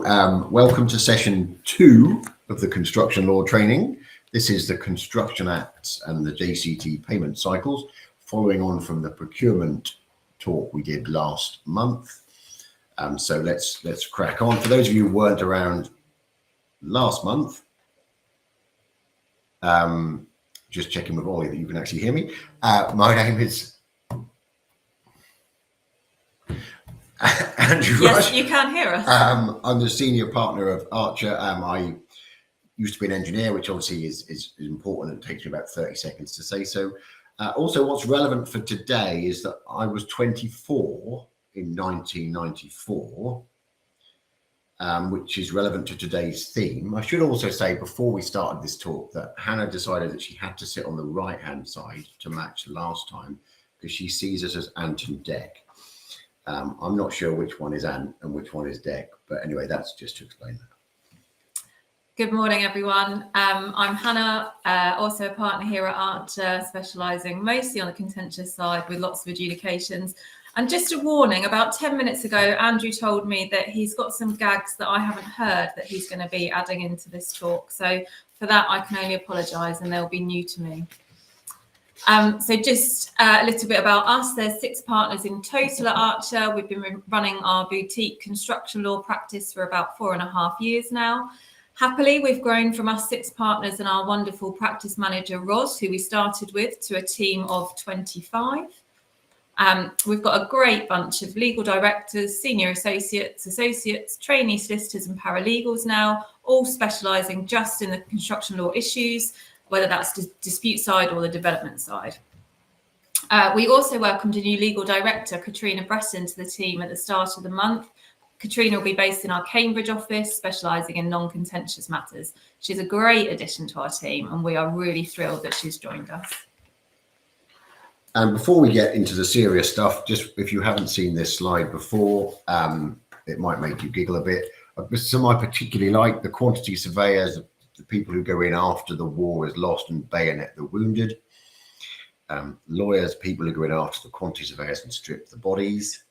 welcome to session 2 of the construction law training. This is the Construction Acts and the JCT Payment Cycles, following on from the procurement talk we did last month. So let's crack on. For those of you who weren't around last month, just checking with Ollie that you can actually hear me. My name is Andrew Yes, Rush. you can hear us. I'm the senior partner of Archor. I used to be an engineer, which obviously is important, and it takes me about 30 seconds to say so. Also, what's relevant for today is that I was 24 in 1994, which is relevant to today's theme. I should also say, before we started this talk, that Hannah decided that she had to sit on the right-hand side to match last time, because she sees us as Ant and Dec. I'm not sure which one is Ant and which one is Dec, but anyway, that's just to explain that. Good morning, everyone. I'm Hannah, also a partner here at Archor, specialising mostly on the contentious side with lots of adjudications. And just a warning, about 10 minutes ago, Andrew told me that he's got some gags that I haven't heard that he's going to be adding into this talk. So for that, I can only apologise, and they'll be new to me. So just a little bit about us. There's 6 partners in total at Archor. We've been running our boutique construction law practice for about 4.5 years now. Happily, we've grown from us 6 partners and our wonderful practice manager, Ros, who we started with, to a team of 25. We've got a great bunch of legal directors, senior associates, trainee solicitors and paralegals now, all specialising just in the construction law issues, whether that's the dispute side or the development side. We also welcomed a new legal director, Katrina Bresson, to the team at the start of the month. Katrina will be based in our Cambridge office, specialising in non-contentious matters. She's a great addition to our team, and we are really thrilled that she's joined us. And before we get into the serious stuff, just if you haven't seen this slide before, it might make you giggle a bit. Some I particularly like: the quantity surveyors, the people who go in after the war is lost and bayonet the wounded. Lawyers, people who go in after the quantity surveyors and strip the bodies.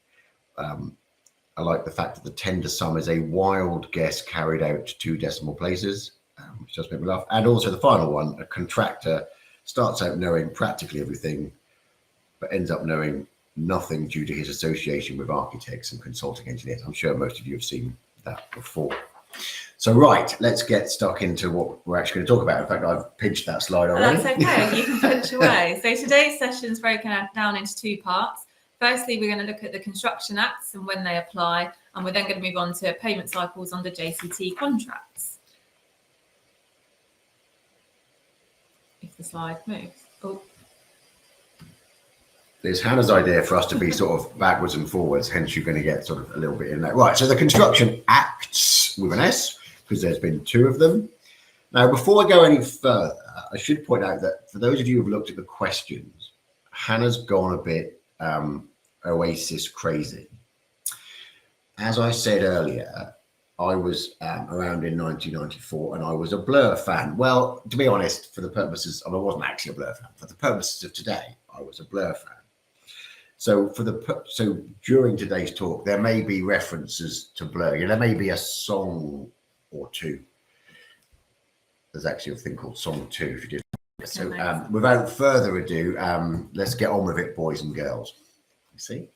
I like the fact that the tender sum is a wild guess carried out to 2 decimal places, which does make me laugh. And also the final one: a contractor starts out knowing practically everything, but ends up knowing nothing due to his association with architects and consulting engineers. I'm sure most of you have seen that before. So right, let's get stuck into what we're actually going to talk about. In fact, I've pinched that slide already. That's okay, you can pinch away. So today's session is broken down into 2 parts. Firstly, we're going to look at the Construction Acts and when they apply, and we're then going to move on to payment cycles under JCT contracts. If the slide moves. Oh. There's Hannah's idea for us to be sort of backwards and forwards, hence you're going to get sort of a little bit in there. Right, so the Construction Acts with an S, because there's been 2 of them. Now, before I go any further, I should point out that for those of you who've looked at the questions, Hannah's gone a bit Oasis crazy. As I said earlier, I was around in 1994 and I was a Blur fan. Well, to be honest, for the purposes, I wasn't actually a Blur fan. For the purposes of today, I was a Blur fan. So during today's talk, there may be references to Blur. There may be a song or 2. There's actually a thing called Song 2, if you did. So without further ado, let's get on with it, boys and girls. You see,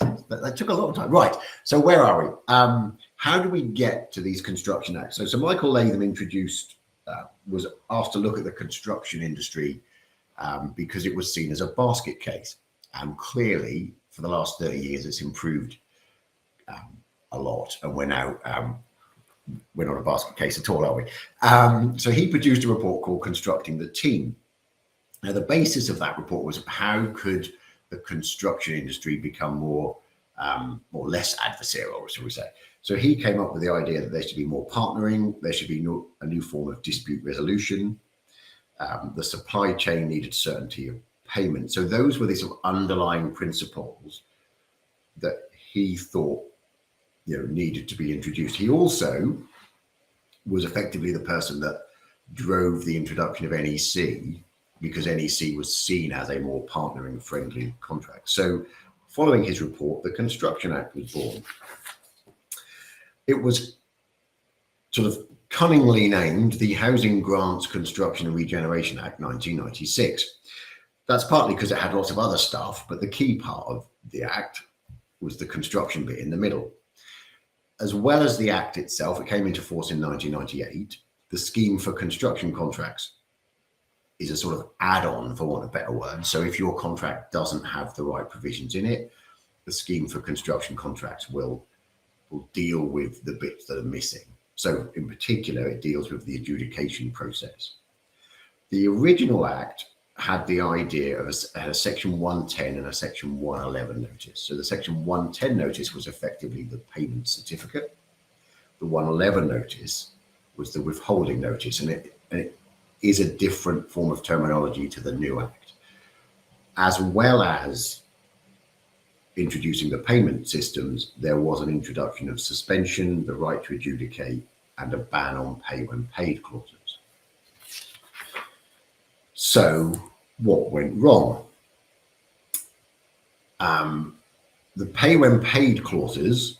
that took a lot of time. Right, so where are we? How do we get to these Construction Acts? So Michael Latham was asked to look at the construction industry because it was seen as a basket case. Clearly, for the last 30 years, it's improved a lot, and we're now we're not a basket case at all, are we? So he produced a report called Constructing the Team. Now, the basis of that report was how could the construction industry become more or less adversarial, shall we say. So he came up with the idea that there should be more partnering, there should be a new form of dispute resolution. The supply chain needed certainty of payment. So those were the sort of underlying principles that he thought needed to be introduced. He also was effectively the person that drove the introduction of NEC, because NEC was seen as a more partnering friendly contract. So following his report, the Construction Act was born. It was sort of cunningly named the Housing Grants Construction and Regeneration Act 1996. That's partly because it had lots of other stuff, but the key part of the act was the construction bit in the middle. As well as the act itself, it came into force in 1998. The scheme for construction contracts is a sort of add-on, for want of a better word. So if your contract doesn't have the right provisions in it, the scheme for construction contracts will deal with the bits that are missing. So in particular, it deals with the adjudication process. The original act had the idea of a section 110 and a section 111 notice. So the section 110 notice was effectively the payment certificate. The 111 notice was the withholding notice, and it is a different form of terminology to the new act. As well as introducing the payment systems, there was an introduction of suspension, the right to adjudicate, and a ban on pay when paid clauses. So what went wrong? The pay when paid clauses,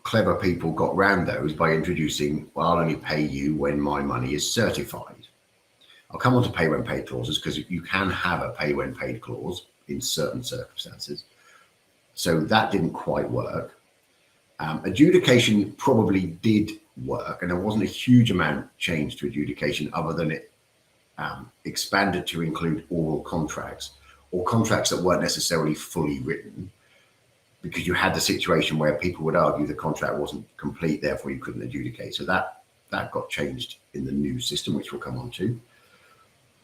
clever people got around those by introducing, well, I'll only pay you when my money is certified. I'll come on to pay when paid clauses because you can have a pay when paid clause in certain circumstances. So that didn't quite work. Adjudication probably did work, and there wasn't a huge amount changed to adjudication other than it expanded to include oral contracts or contracts that weren't necessarily fully written, because you had the situation where people would argue the contract wasn't complete, therefore you couldn't adjudicate. So that got changed in the new system, which we'll come on to.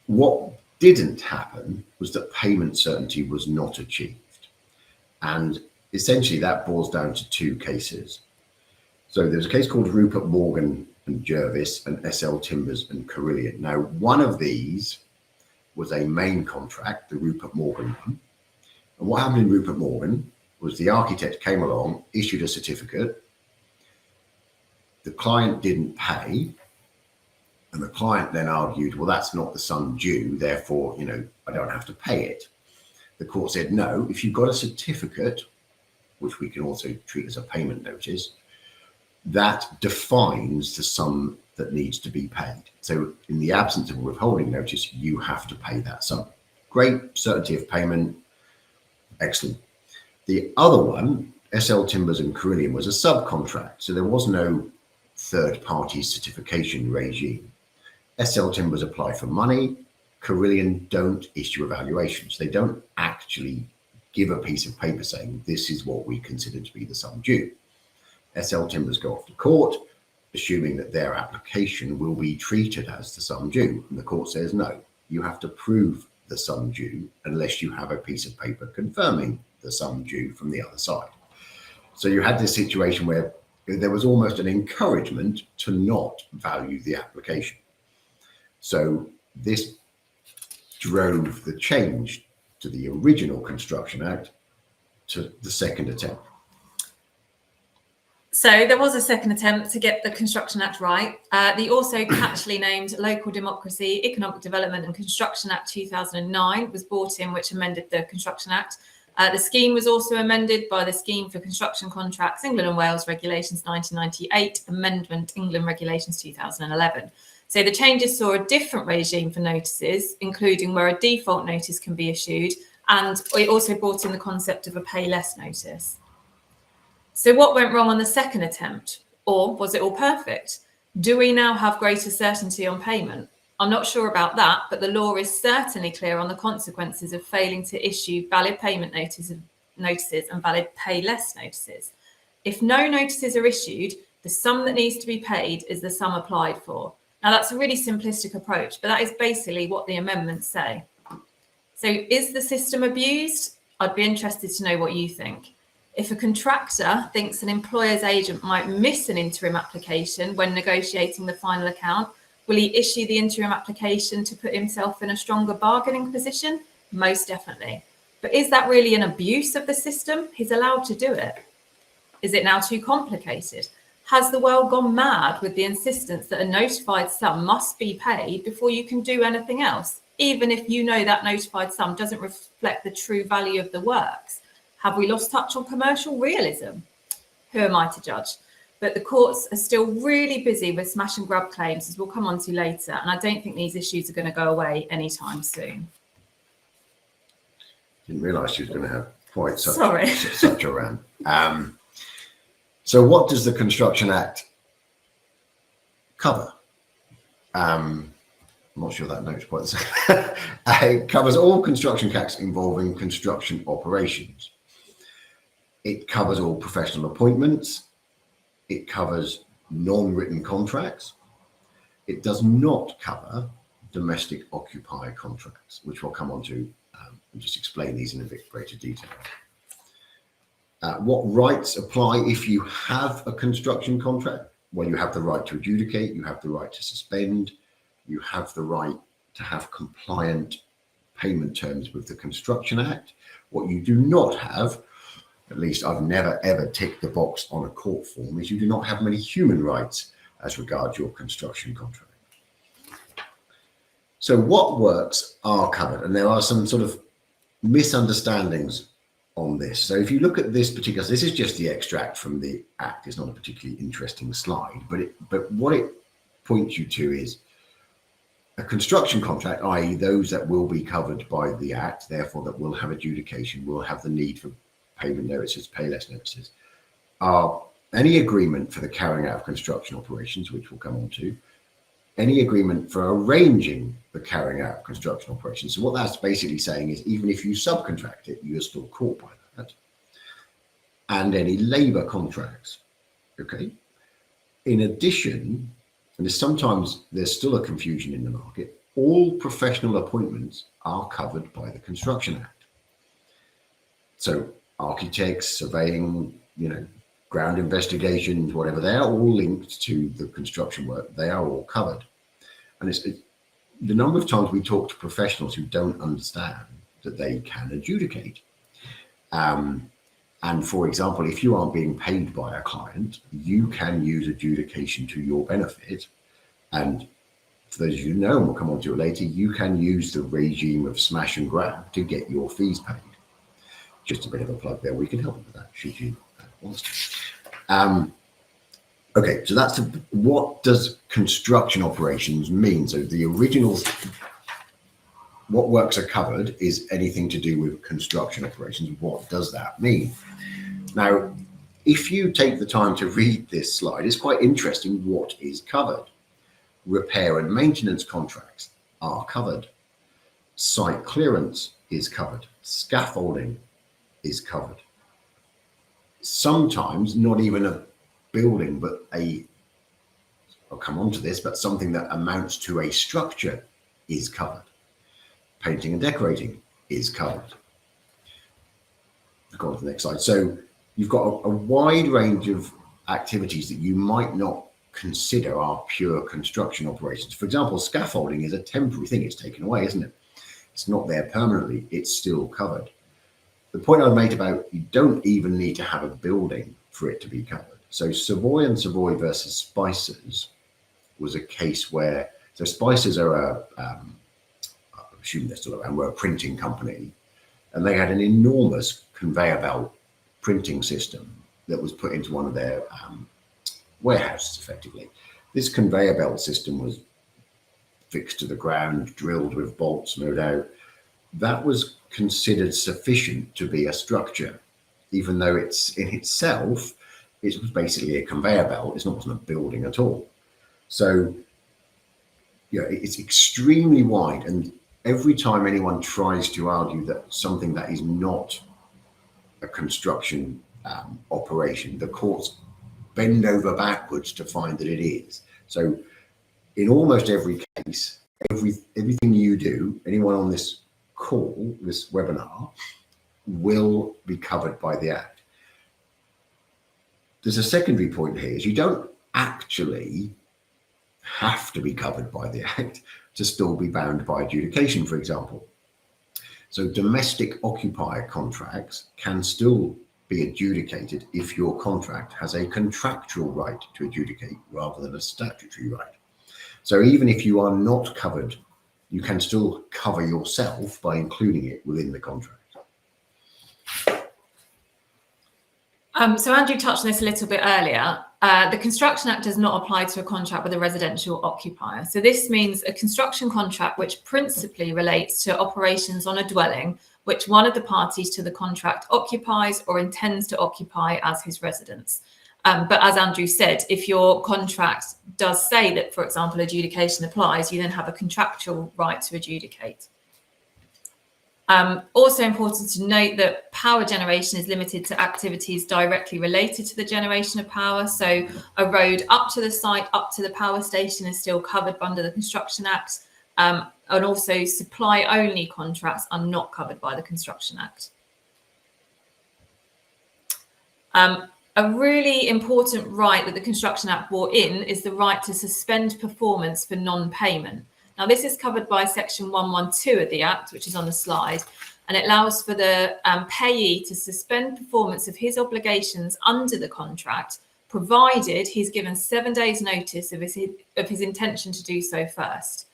What didn't happen was that payment certainty was not achieved. And essentially that boils down to two cases. So there's a case called Rupert Morgan and Jervis and SL Timbers and Carillion. Now, one of these was a main contract, the Rupert Morgan one. And what happened in Rupert Morgan was the architect came along, issued a certificate. The client didn't pay. And the client then argued, well, that's not the sum due, therefore, I don't have to pay it. The court said, no, if you've got a certificate, which we can also treat as a payment notice, that defines the sum that needs to be paid. So in the absence of a withholding notice, you have to pay that sum. Great, certainty of payment, excellent. The other one, SL Timbers and Carillion, was a subcontract. So there was no third-party certification regime. SL Timbers apply for money. Carillion don't issue evaluations. They don't actually give a piece of paper saying this is what we consider to be the sum due. SL Timbers go off to court, assuming that their application will be treated as the sum due. And the court says, no, you have to prove the sum due unless you have a piece of paper confirming the sum due from the other side. So you had this situation where there was almost an encouragement to not value the application. So this drove the change to the original Construction Act to the second attempt. So there was a second attempt to get the Construction Act right. The also catchily named Local Democracy, Economic Development and Construction Act 2009 was brought in, which amended the Construction Act. The scheme was also amended by the Scheme for Construction Contracts, England and Wales Regulations 1998, Amendment England Regulations 2011. So the changes saw a different regime for notices, including where a default notice can be issued, and it also brought in the concept of a pay less notice. So what went wrong on the second attempt? Or was it all perfect? Do we now have greater certainty on payment? I'm not sure about that, but the law is certainly clear on the consequences of failing to issue valid payment notices and valid pay less notices. If no notices are issued, the sum that needs to be paid is the sum applied for. Now, that's a really simplistic approach, but that is basically what the amendments say. So is the system abused? I'd be interested to know what you think. If a contractor thinks an employer's agent might miss an interim application when negotiating the final account, will he issue the interim application to put himself in a stronger bargaining position? Most definitely. But is that really an abuse of the system? He's allowed to do it. Is it now too complicated? Has the world gone mad with the insistence that a notified sum must be paid before you can do anything else, even if you know that notified sum doesn't reflect the true value of the works? Have we lost touch on commercial realism? Who am I to judge? but the courts are still really busy with smash and grab claims, as we'll come on to later, and I don't think these issues are going to go away anytime soon. Didn't realise she was going to have quite such a rant. So what does the Construction Act cover? I'm not sure that note's quite the same. It covers all construction acts involving construction operations. It covers all professional appointments. It covers non-written contracts. It does not cover domestic occupier contracts, which we'll come on to and just explain these in a bit greater detail. What rights apply if you have a construction contract? Well, you have the right to adjudicate, you have the right to suspend, you have the right to have compliant payment terms with the Construction Act. What you do not have, at least I've never ever ticked the box on a court form, is you do not have many human rights as regards your construction contract. So what works are covered, and there are some sort of misunderstandings on this. So if you look at this particular, this is just the extract from the Act. It's not a particularly interesting slide, but what it points you to is a construction contract, i.e. those that will be covered by the Act, therefore that will have adjudication, will have the need for payment notices, pay less notices, are any agreement for the carrying out of construction operations, which we'll come on to, any agreement for arranging the carrying out of construction operations. So what that's basically saying is even if you subcontract it, you are still caught by that. And any labour contracts, okay? In addition, and sometimes there's still a confusion in the market, all professional appointments are covered by the Construction Act. So architects, surveying, ground investigations, whatever, they're all linked to the construction work. They are all covered. And it's the number of times we talk to professionals who don't understand that they can adjudicate. And for example, if you aren't being paid by a client, you can use adjudication to your benefit. And for those of you who know, and we'll come on to it later, you can use the regime of smash and grab to get your fees paid. Just a bit of a plug there. We can help with that, should you want to. Okay, so that's what does construction operations mean? So the original, what works are covered is anything to do with construction operations. What does that mean? Now, if you take the time to read this slide, it's quite interesting what is covered. Repair and maintenance contracts are covered. Site clearance is covered. Scaffolding is covered. Sometimes not even a building, but I'll come on to this, but something that amounts to a structure is covered. Painting and decorating is covered. Go on to the next slide. So you've got a wide range of activities that you might not consider are pure construction operations. For example, scaffolding is a temporary thing. It's taken away, isn't it? It's not there permanently. It's still covered. The point I made about you don't even need to have a building for it to be covered. So Savoy and Savoy versus Spicers was a case where, so Spicers are I assume they're still around, were a printing company, and they had an enormous conveyor belt printing system that was put into one of their warehouses effectively. This conveyor belt system was fixed to the ground, drilled with bolts, no doubt. That was considered sufficient to be a structure, even though it's in itself, it was basically a conveyor belt. It's not a building at all. So, it's extremely wide. And every time anyone tries to argue that something that is not a construction operation, the courts bend over backwards to find that it is. So in almost every case, everything you do, anyone on this call, this webinar, will be covered by the Act. There's a secondary point here, is you don't actually have to be covered by the Act to still be bound by adjudication, for example. So domestic occupier contracts can still be adjudicated if your contract has a contractual right to adjudicate rather than a statutory right. So even if you are not covered, you can still cover yourself by including it within the contract. So Andrew touched on this a little bit earlier. The Construction Act does not apply to a contract with a residential occupier. So this means a construction contract which principally relates to operations on a dwelling which one of the parties to the contract occupies or intends to occupy as his residence. But as Andrew said, if your contract does say that, for example, adjudication applies, you then have a contractual right to adjudicate. Also important to note that power generation is limited to activities directly related to the generation of power. So a road up to the site, up to the power station is still covered under the Construction Act. And also supply only contracts are not covered by the Construction Act. A really important right that the Construction Act brought in is the right to suspend performance for non-payment. Now, this is covered by section 112 of the Act, which is on the slide, and it allows for the payee to suspend performance of his obligations under the contract, provided he's given 7 days notice of his intention to do so first.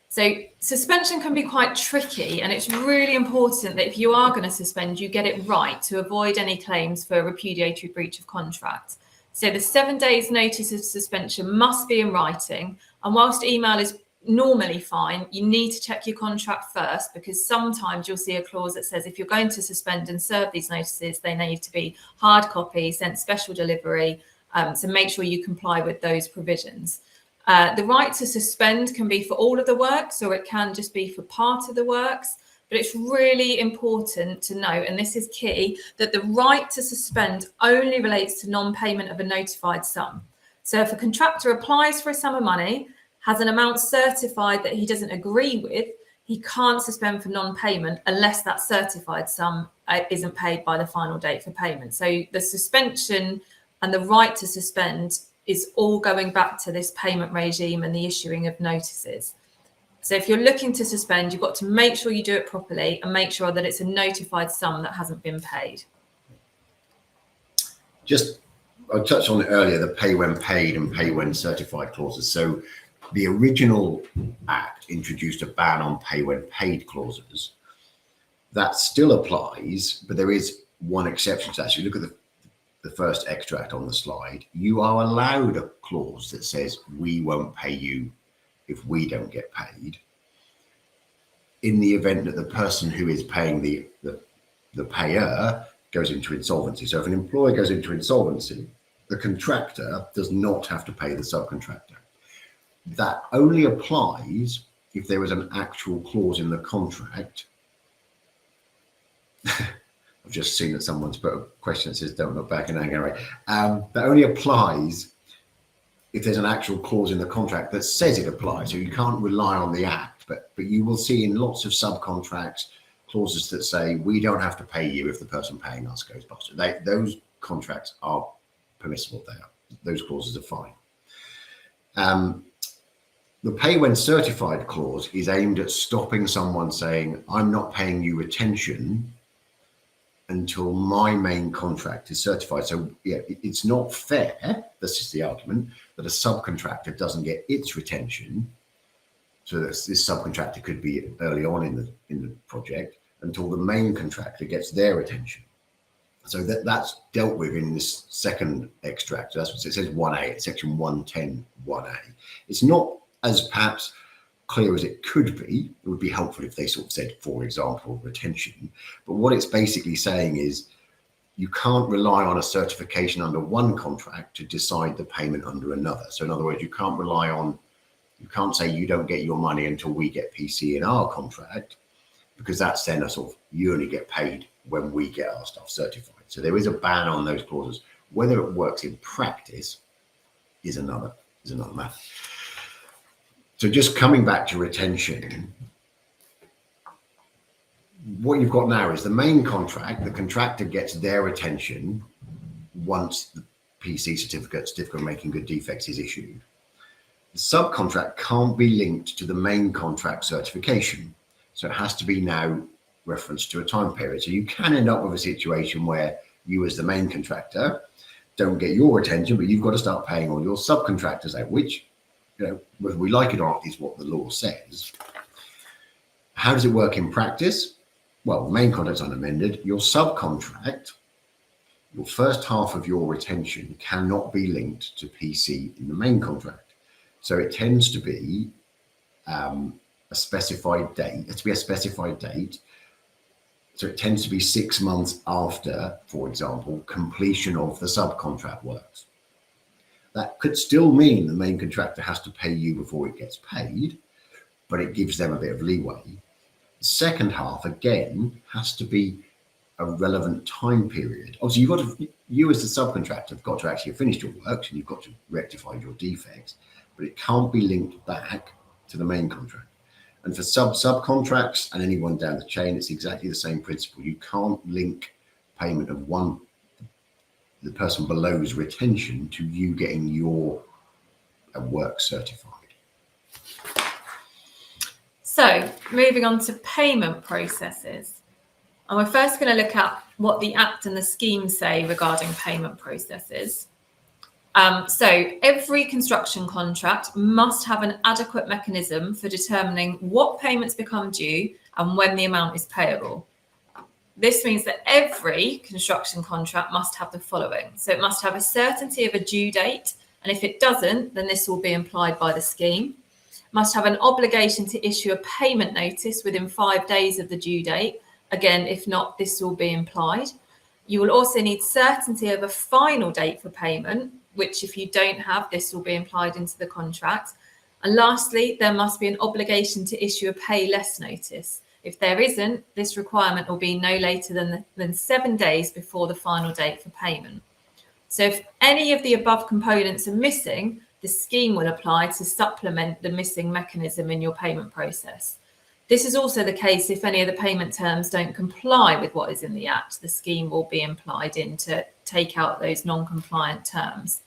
So suspension can be quite tricky, and it's really important that if you are going to suspend, you get it right to avoid any claims for repudiatory breach of contract. So the 7 days notice of suspension must be in writing. And whilst email is normally fine, you need to check your contract first, because sometimes you'll see a clause that says if you're going to suspend and serve these notices, they need to be hard copy, sent special delivery. So make sure you comply with those provisions. The right to suspend can be for all of the works, or it can just be for part of the works. But it's really important to note, and this is key, that the right to suspend only relates to non-payment of a notified sum. So if a contractor applies for a sum of money, has an amount certified that he doesn't agree with, he can't suspend for non-payment unless that certified sum isn't paid by the final date for payment. So the suspension and the right to suspend is all going back to this payment regime and the issuing of notices. So if you're looking to suspend, you've got to make sure you do it properly and make sure that it's a notified sum that hasn't been paid. I touched on it earlier, the pay when paid and pay when certified clauses. So the original Act introduced a ban on pay when paid clauses. That still applies, but there is one exception to that. So you look at the first extract on the slide, you are allowed a clause that says we won't pay you if we don't get paid, in the event that the person who is paying the payer goes into insolvency. So if an employer goes into insolvency, the contractor does not have to pay the subcontractor. That only applies if there was an actual clause in the contract. I've just seen that someone's put a question that says, don't look back in anger. Right? That only applies if there's an actual clause in the contract that says it applies. So you can't rely on the Act, but you will see in lots of subcontracts clauses that say, we don't have to pay you if the person paying us goes bust. Those contracts are permissible there. Those clauses are fine. The pay when certified clause is aimed at stopping someone saying, I'm not paying you retention until my main contract is certified. So yeah, it's not fair, this is the argument, that a subcontractor doesn't get its retention. So that this subcontractor could be early on in the project until the main contractor gets their retention. So that's dealt with in this second extract. That's what it says 1A, section 110, 1A. It's not as perhaps clear as it could be. It would be helpful if they sort of said, for example, retention. But what it's basically saying is you can't rely on a certification under one contract to decide the payment under another. So in other words, you can't say you don't get your money until we get PC in our contract, because that's then a sort of, you only get paid when we get our stuff certified. So there is a ban on those clauses. Whether it works in practice is another matter. So just coming back to retention, what you've got now is the main contract, the contractor gets their retention once the PC certificate of making good defects is issued. The subcontract can't be linked to the main contract certification. So it has to be now referenced to a time period. So you can end up with a situation where you as the main contractor don't get your retention, but you've got to start paying all your subcontractors out, which, whether we like it or not, is what the law says. How does it work in practice? Well, the main contract's unamended. Your subcontract your first half of your retention cannot be linked to PC in the main contract. So it tends to be a specified date. It's to be a specified date. So it tends to be 6 months after, for example, completion of the subcontract works. That could still mean the main contractor has to pay you before it gets paid, but it gives them a bit of leeway. The second half, again, has to be a relevant time period. Obviously, you as the subcontractor have got to actually have finished your works and you've got to rectify your defects, but it can't be linked back to the main contract. And for subcontracts and anyone down the chain, it's exactly the same principle. You can't link payment of the person below's retention to you getting your work certified. So moving on to payment processes. And we're first going to look at what the Act and the scheme say regarding payment processes. So every construction contract must have an adequate mechanism for determining what payments become due and when the amount is payable. This means that every construction contract must have the following. So it must have a certainty of a due date, and if it doesn't, then this will be implied by the scheme. Must have an obligation to issue a payment notice within 5 days of the due date. Again, if not, this will be implied. You will also need certainty of a final date for payment, which if you don't have, this will be implied into the contract. And lastly, there must be an obligation to issue a pay less notice. If there isn't, this requirement will be no later than 7 days before the final date for payment. So if any of the above components are missing, the scheme will apply to supplement the missing mechanism in your payment process. This is also the case if any of the payment terms don't comply with what is in the Act. The scheme will be implied in to take out those non-compliant terms.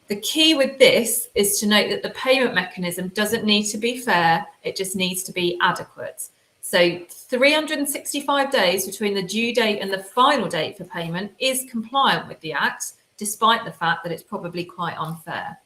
The key with this is to note that the payment mechanism doesn't need to be fair, it just needs to be adequate. So 365 days between the due date and the final date for payment is compliant with the Act, despite the fact that it's probably quite unfair.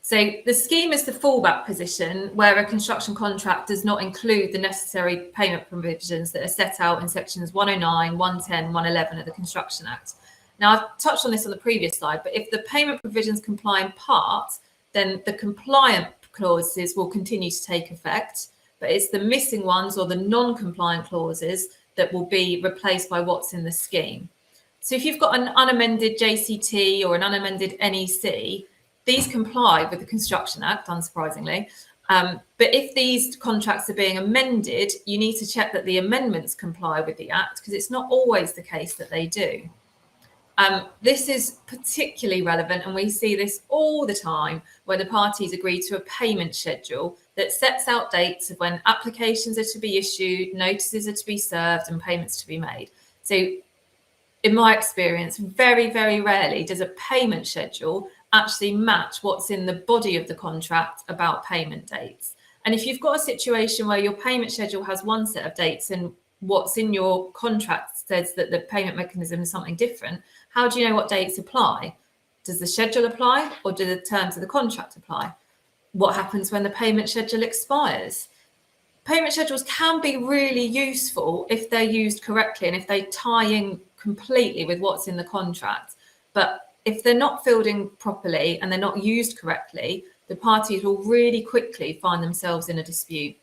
So the scheme is the fallback position where a construction contract does not include the necessary payment provisions that are set out in sections 109, 110, 111 of the Construction Act. Now, I've touched on this on the previous slide, but if the payment provisions comply in part, then the compliant clauses will continue to take effect, but it's the missing ones or the non-compliant clauses that will be replaced by what's in the scheme. So if you've got an unamended JCT or an unamended NEC, these comply with the Construction Act, unsurprisingly. But if these contracts are being amended, you need to check that the amendments comply with the Act, because it's not always the case that they do. This is particularly relevant, and we see this all the time where the parties agree to a payment schedule that sets out dates of when applications are to be issued, notices are to be served, and payments to be made. So in my experience, very, very rarely does a payment schedule actually match what's in the body of the contract about payment dates. And if you've got a situation where your payment schedule has one set of dates and what's in your contract says that the payment mechanism is something different, how do you know what dates apply? Does the schedule apply, or do the terms of the contract apply? What happens when the payment schedule expires? Payment schedules can be really useful if they're used correctly and if they tie in completely with what's in the contract. But if they're not filled in properly and they're not used correctly, the parties will really quickly find themselves in a dispute.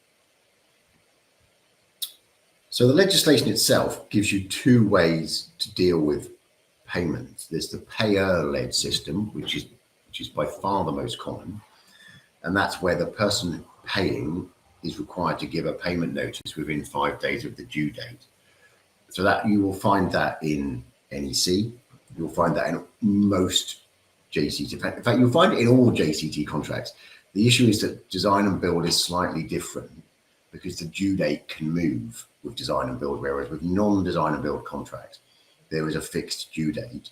So the legislation itself gives you two ways to deal with payments. There's the payer-led system, which is by far the most common, and that's where the person paying is required to give a payment notice within 5 days of the due date. So that you will find that in NEC. You'll find that in most JCT. In fact, you'll find it in all JCT contracts. The issue is that design and build is slightly different because the due date can move with design and build, whereas with non-design and build contracts, there is a fixed due date.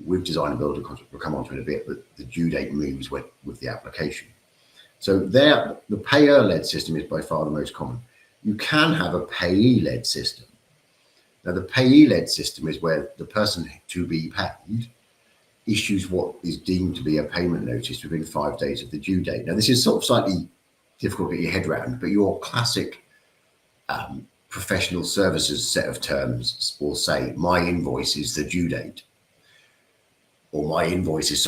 With design and build contract, we'll come on to it in a bit, but the due date moves with the application. So there, the payer-led system is by far the most common. You can have a payee-led system. Now, the payee-led system is where the person to be paid issues what is deemed to be a payment notice within 5 days of the due date. Now, this is sort of slightly difficult to get your head around, but your classic professional services set of terms will say my invoice is the due date, or my invoice is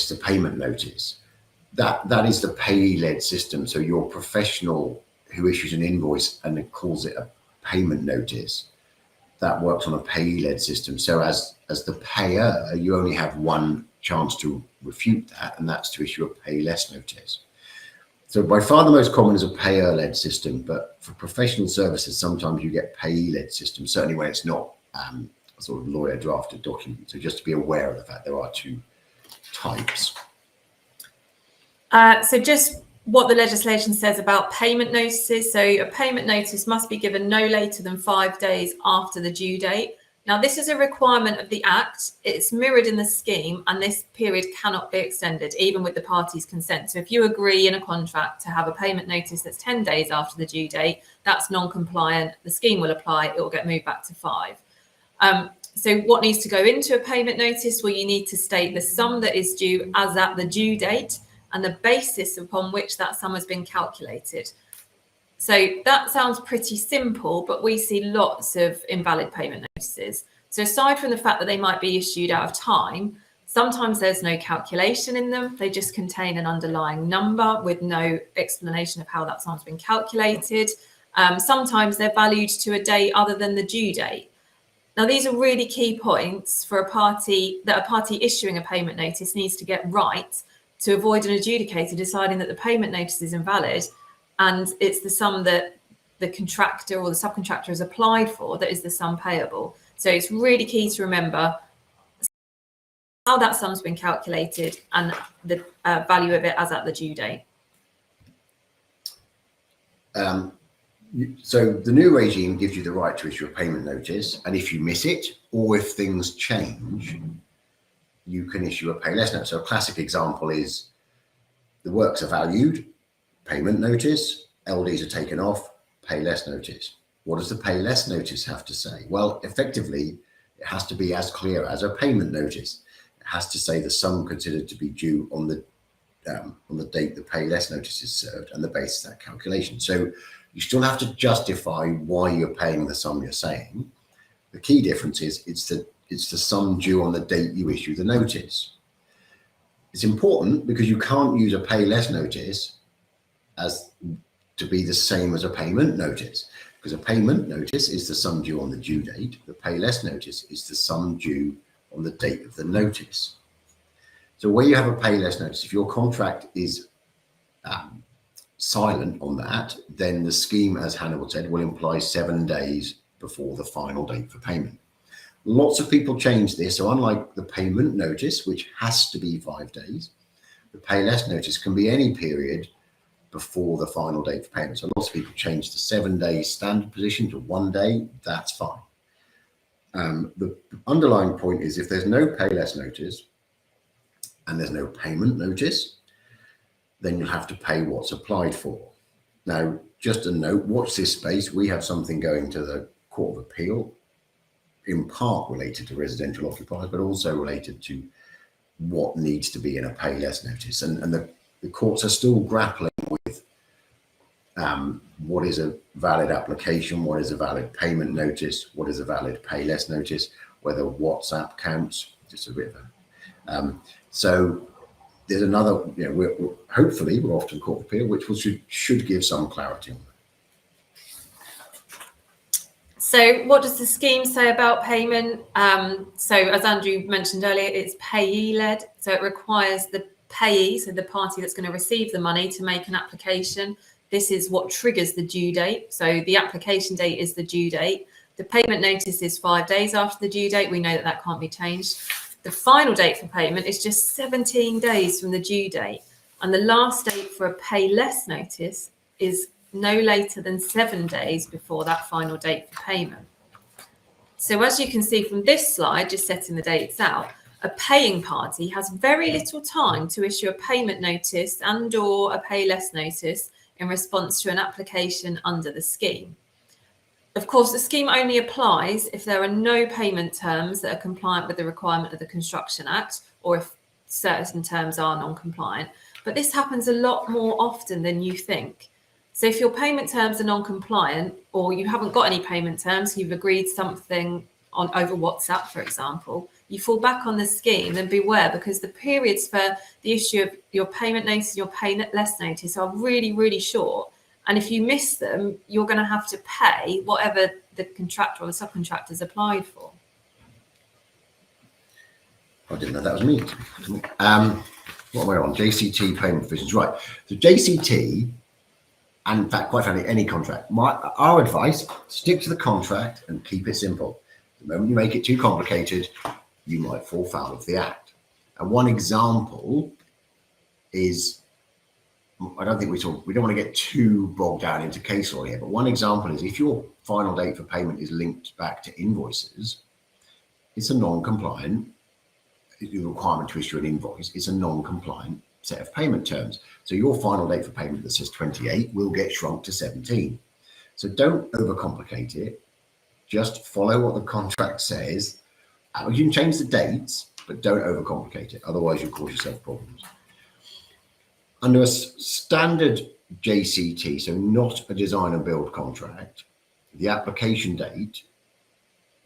the payment notice. That is the payee-led system. So your professional who issues an invoice and it calls it a payment notice, that works on a payee-led system. So as the payer, you only have one chance to refute that, and that's to issue a pay less notice. So by far the most common is a payer-led system, but for professional services, sometimes you get payee-led systems, certainly when it's not a sort of lawyer-drafted document. So just to be aware of the fact there are two types. So just what the legislation says about payment notices. So a payment notice must be given no later than 5 days after the due date. Now, this is a requirement of the Act. It's mirrored in the scheme, and this period cannot be extended, even with the parties' consent. So if you agree in a contract to have a payment notice that's 10 days after the due date, that's non-compliant. The scheme will apply. It will get moved back to 5. So what needs to go into a payment notice? Well, you need to state the sum that is due as at the due date and the basis upon which that sum has been calculated. So that sounds pretty simple, but we see lots of invalid payment notices. So aside from the fact that they might be issued out of time, sometimes there's no calculation in them. They just contain an underlying number with no explanation of how that sum's been calculated. Sometimes they're valued to a date other than the due date. Now, these are really key points for a party issuing a payment notice needs to get right to avoid an adjudicator deciding that the payment notice is invalid and it's the sum that the contractor or the subcontractor has applied for that is the sum payable. So it's really key to remember how that sum's been calculated and the value of it as at the due date. So the new regime gives you the right to issue a payment notice, and if you miss it or if things change, you can issue a pay less notice. So a classic example is the works are valued, payment notice, LDs are taken off, pay less notice. What does the pay less notice have to say? Well, effectively, it has to be as clear as a payment notice. It has to say the sum considered to be due on the date the pay less notice is served and the basis of that calculation. So you still have to justify why you're paying the sum you're saying. The key difference is it's the sum due on the date you issue the notice. It's important because you can't use a pay less notice as to be the same as a payment notice, because a payment notice is the sum due on the due date. The pay less notice is the sum due on the date of the notice. So where you have a pay less notice, if your contract is silent on that, then the scheme, as Hannah said, will imply 7 days before the final date for payment. Lots of people change this. So unlike the payment notice, which has to be 5 days, the pay less notice can be any period before the final date for payment. So lots of people change the 7 day standard position to 1 day. That's fine. The underlying point is if there's no pay less notice and there's no payment notice, then you'll have to pay what's applied for. Now, just a note, watch this space. We have something going to the Court of Appeal, in part related to residential occupiers, but also related to what needs to be in a pay less notice. And the courts are still grappling with what is a valid application, what is a valid payment notice, what is a valid pay less notice, whether WhatsApp counts, just a bit of so there's another, we're hopefully we're off to the Court of Appeal, which should give some clarity on that. So what does the scheme say about payment? So as Andrew mentioned earlier, it's payee-led. So it requires the payee, so the party that's going to receive the money, to make an application. This is what triggers the due date. So the application date is the due date. The payment notice is 5 days after the due date. We know that that can't be changed. The final date for payment is just 17 days from the due date. And the last date for a pay less notice is no later than 7 days before that final date for payment. So as you can see from this slide, just setting the dates out, a paying party has very little time to issue a payment notice and or a pay less notice in response to an application under the scheme. Of course, the scheme only applies if there are no payment terms that are compliant with the requirement of the Construction Act, or if certain terms are non-compliant. But this happens a lot more often than you think. So if your payment terms are non-compliant, or you haven't got any payment terms, you've agreed something on over WhatsApp, for example, you fall back on the scheme. Then beware, because the periods for the issue of your payment notice and your pay less notice are really, really short. And if you miss them, you're going to have to pay whatever the contractor or the subcontractor's applied for. I didn't know that was me. What am I on? JCT payment provisions. Right. So JCT, and in fact, quite frankly, any contract. Our advice: stick to the contract and keep it simple. The moment you make it too complicated, you might fall foul of the act. And one example is, I don't think we don't want to get too bogged down into case law here, but one example is if your final date for payment is linked back to invoices, it's a non-compliant, the requirement to issue an invoice is a non-compliant set of payment terms. So your final date for payment that says 28 will get shrunk to 17. So don't overcomplicate it. Just follow what the contract says. You can change the dates, but don't overcomplicate it. Otherwise, you'll cause yourself problems. Under a standard JCT, so not a design and build contract, the application date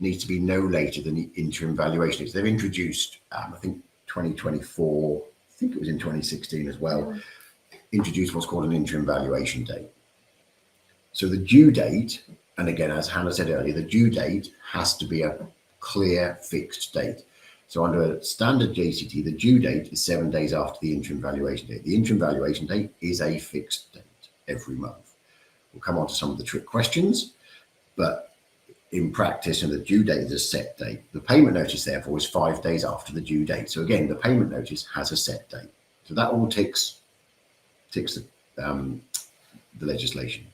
needs to be no later than the interim valuation. They've introduced, I think 2024, I think it was in 2016 as well, introduced what's called an interim valuation date. So the due date, and again, as Hannah said earlier, the due date has to be a clear fixed date. So under a standard JCT, the due date is 7 days after the interim valuation date. The interim valuation date is a fixed date every month. We'll come on to some of the trick questions, but in practice, and the due date is a set date. The payment notice, therefore, is 5 days after the due date. So again, the payment notice has a set date. So that all ticks the legislation.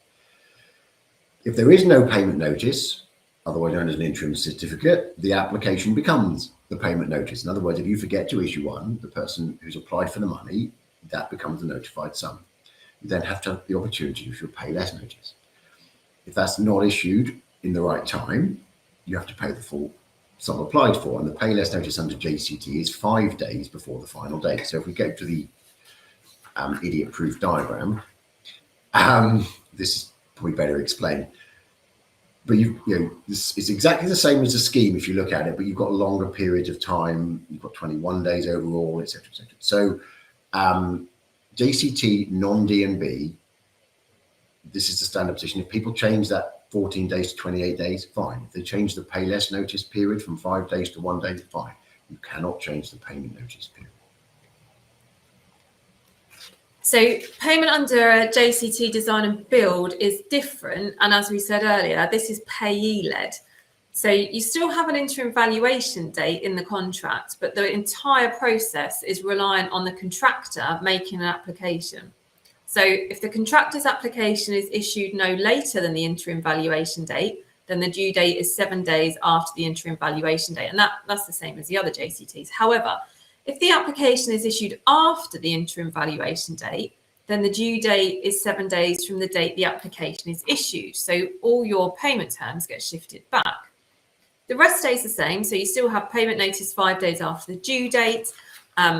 If there is no payment notice, otherwise known as an interim certificate, the application becomes the payment notice. In other words, if you forget to issue one, the person who's applied for the money, that becomes the notified sum. You then have to have the opportunity to issue a pay less notice. If that's not issued in the right time, you have to pay the full sum applied for. And the pay less notice under JCT is 5 days before the final date. So if we go to the idiot-proof diagram, this is probably better explained. But it's exactly the same as the scheme if you look at it, but you've got longer periods of time. You've got 21 days overall, etc., etc. So JCT non-D&B, this is the standard position. If people change that 14 days to 28 days, fine. If they change the pay less notice period from 5 days to 1 day, fine. You cannot change the payment notice period. So payment under a JCT design and build is different. And as we said earlier, this is payee-led. So you still have an interim valuation date in the contract, but the entire process is reliant on the contractor making an application. So if the contractor's application is issued no later than the interim valuation date, then the due date is 7 days after the interim valuation date. And that's the same as the other JCTs. However, if the application is issued after the interim valuation date, then the due date is 7 days from the date the application is issued. So all your payment terms get shifted back. The rest stays the same. So you still have payment notice 5 days after the due date.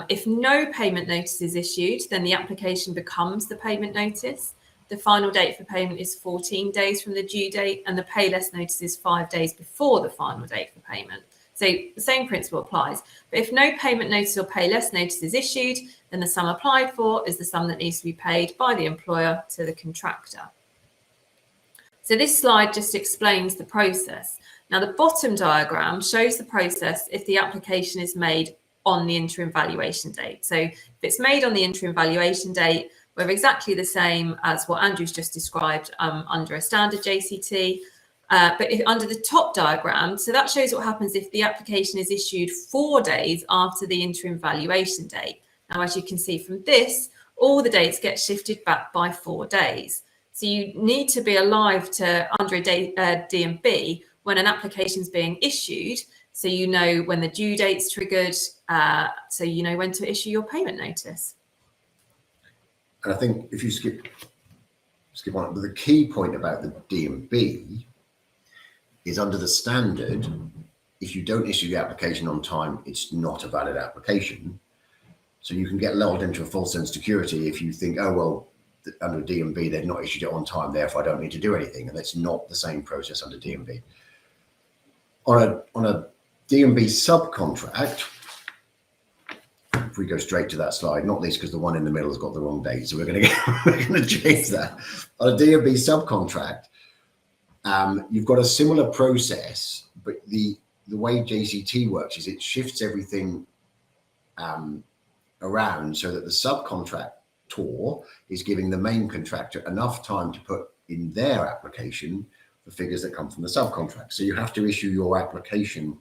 If no payment notice is issued, then the application becomes the payment notice. The final date for payment is 14 days from the due date, and the pay less notice is 5 days before the final date for payment. So the same principle applies. But if no payment notice or pay less notice is issued, then the sum applied for is the sum that needs to be paid by the employer to the contractor. So this slide just explains the process. Now, the bottom diagram shows the process if the application is made on the interim valuation date. So if it's made on the interim valuation date, we're exactly the same as what Andrew's just described under a standard JCT. But under the top diagram, so that shows what happens if the application is issued 4 days after the interim valuation date. Now, as you can see from this, all the dates get shifted back by 4 days. So you need to be alive to under a D&B when an application is being issued, so you know when the due date's triggered, so you know when to issue your payment notice. And I think if you skip on, but the key point about the D&B is under the standard, if you don't issue the application on time, it's not a valid application. So you can get lulled into a false sense of security if you think, oh, well, under D&B, they've not issued it on time, therefore I don't need to do anything. And that's not the same process under D&B. On a D&B subcontract, if we go straight to that slide, not least because the one in the middle has got the wrong date, so we're going to change that. On a D&B subcontract, you've got a similar process, but the way JCT works is it shifts everything around so that the subcontractor is giving the main contractor enough time to put in their application the figures that come from the subcontract. So you have to issue your application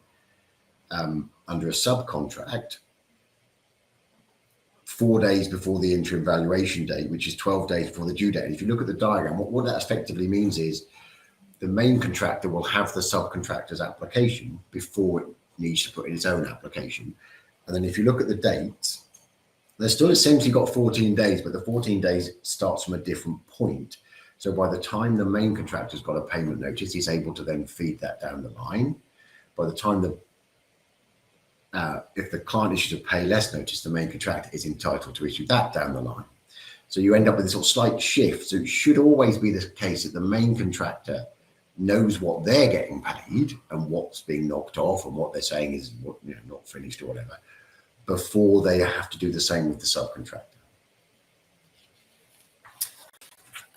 under a subcontract 4 days before the interim valuation date, which is 12 days before the due date. And if you look at the diagram, what that effectively means is the main contractor will have the subcontractor's application before it needs to put in its own application. And then if you look at the dates, they're still essentially got 14 days, but the 14 days starts from a different point. So by the time the main contractor's got a payment notice, he's able to then feed that down the line. By the time if the client issues a pay less notice, the main contractor is entitled to issue that down the line. So you end up with this sort of slight shift. So it should always be the case that the main contractor knows what they're getting paid and what's being knocked off and what they're saying is not finished or whatever, before they have to do the same with the subcontractor.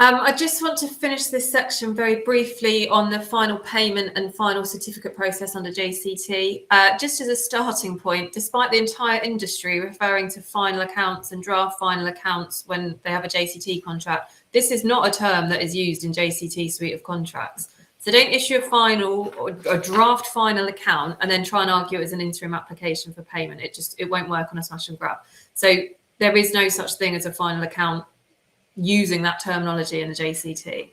I just want to finish this section very briefly on the final payment and final certificate process under JCT. Just as a starting point, despite the entire industry referring to final accounts and draft final accounts when they have a JCT contract, this is not a term that is used in JCT suite of contracts. So don't issue a final or a draft final account and then try and argue it as an interim application for payment. It won't work on a smash and grab. So there is no such thing as a final account using that terminology in the JCT.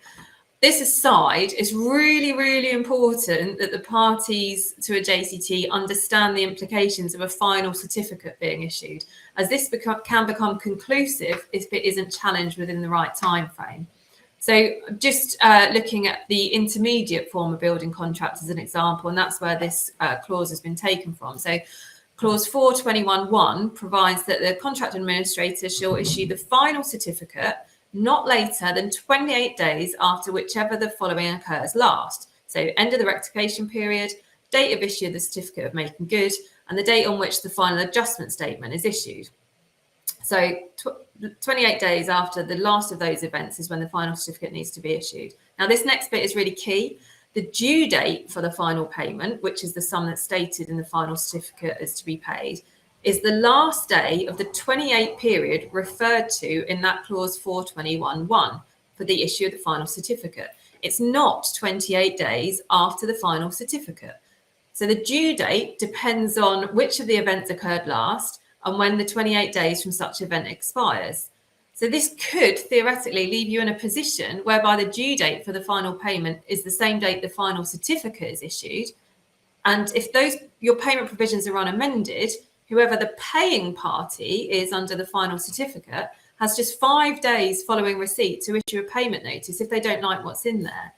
This aside, it's really, really important that the parties to a JCT understand the implications of a final certificate being issued, as this can become conclusive if it isn't challenged within the right time frame. So just looking at the intermediate form of building contracts as an example, and that's where this clause has been taken from. So clause 421(1) provides that the contract administrator shall issue the final certificate not later than 28 days after whichever the following occurs last. So end of the rectification period, date of issue of the certificate of making good, and the date on which the final adjustment statement is issued. So 28 days after the last of those events is when the final certificate needs to be issued. Now, this next bit is really key. The due date for the final payment, which is the sum that's stated in the final certificate is to be paid, is the last day of the 28 period referred to in that clause 421(1) for the issue of the final certificate. It's not 28 days after the final certificate. So the due date depends on which of the events occurred last and when the 28 days from such event expires. So this could theoretically leave you in a position whereby the due date for the final payment is the same date the final certificate is issued. And if your payment provisions are unamended, whoever the paying party is under the final certificate has just 5 days following receipt to issue a payment notice if they don't like what's in there.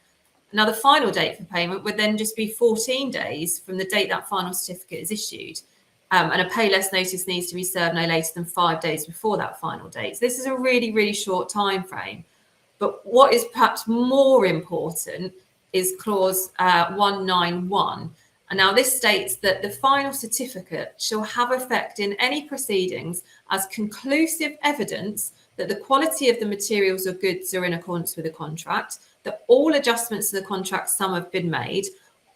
Now, the final date for payment would then just be 14 days from the date that final certificate is issued. And a pay less notice needs to be served no later than 5 days before that final date. So this is a really, really short time frame. But what is perhaps more important is clause 191. And now this states that the final certificate shall have effect in any proceedings as conclusive evidence that the quality of the materials or goods are in accordance with the contract, that all adjustments to the contract sum have been made,